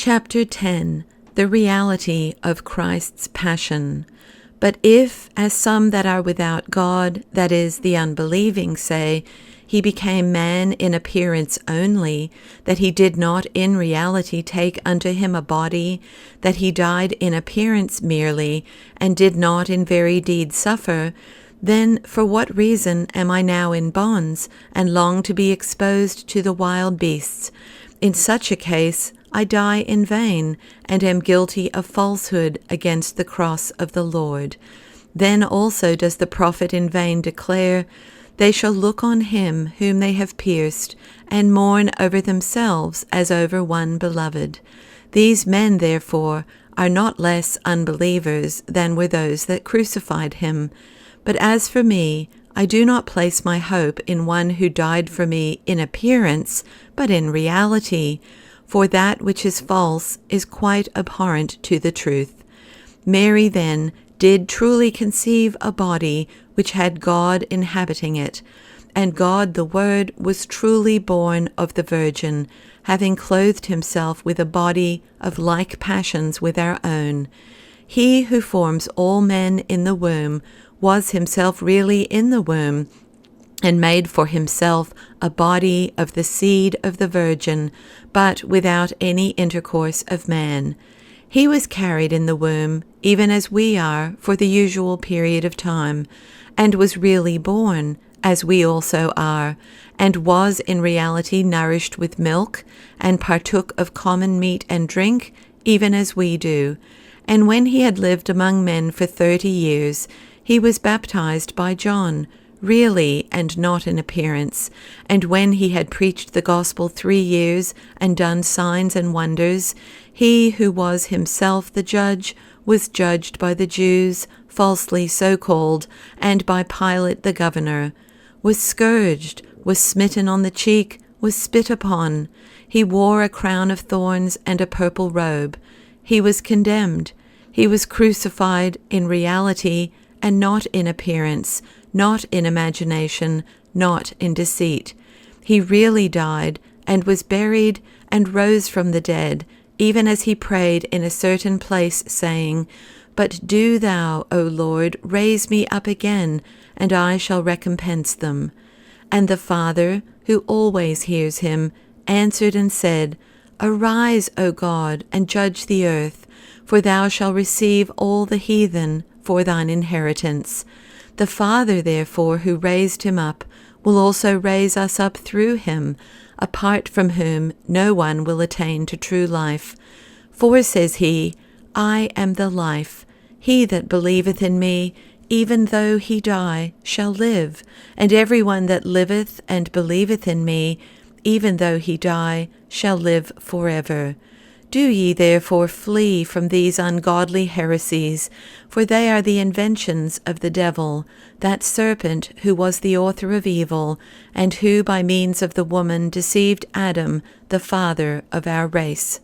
Chapter 10. The reality of Christ's Passion. But if, as some that are without God, that is, the unbelieving, say, he became man in appearance only, that he did not in reality take unto him a body, that he died in appearance merely, and did not in very deed suffer, then for what reason am I now in bonds, and long to be exposed to the wild beasts? In such a case, I die in vain, and am guilty of falsehood against the cross of the Lord. Then also does the prophet in vain declare, They shall look on him whom they have pierced, and mourn over themselves as over one beloved. These men, therefore, are not less unbelievers than were those that crucified him. But as for me, I do not place my hope in one who died for me in appearance, but in reality. For that which is false is quite abhorrent to the truth. Mary, then, did truly conceive a body which had God inhabiting it, and God the Word was truly born of the Virgin, having clothed himself with a body of like passions with our own. He who forms all men in the womb was himself really in the womb, and made for himself a body of the seed of the Virgin, but without any intercourse of man. He was carried in the womb, even as we are, for the usual period of time, and was really born, as we also are, and was in reality nourished with milk, and partook of common meat and drink, even as we do. And when he had lived among men for 30 years, he was baptized by John, really and not in appearance. And when he had preached the gospel 3 years, and done signs and wonders, he who was himself the judge was judged by the Jews, falsely so called, and by Pilate the governor, was scourged, was smitten on the cheek, was spit upon. He wore a crown of thorns and a purple robe. He was condemned. He was crucified in reality and not in appearance, not in imagination, not in deceit. He really died, and was buried, and rose from the dead, even as he prayed in a certain place, saying, But do thou, O Lord, raise me up again, and I shall recompense them. And the Father, who always hears him, answered and said, Arise, O God, and judge the earth, for thou shalt receive all the heathen for thine inheritance. The Father, therefore, who raised him up, will also raise us up through him, apart from whom no one will attain to true life. For, says he, I am the life. He that believeth in me, even though he die, shall live. And every one that liveth and believeth in me, even though he die, shall live forever. Do ye therefore flee from these ungodly heresies, for they are the inventions of the devil, that serpent who was the author of evil, and who by means of the woman deceived Adam, the father of our race.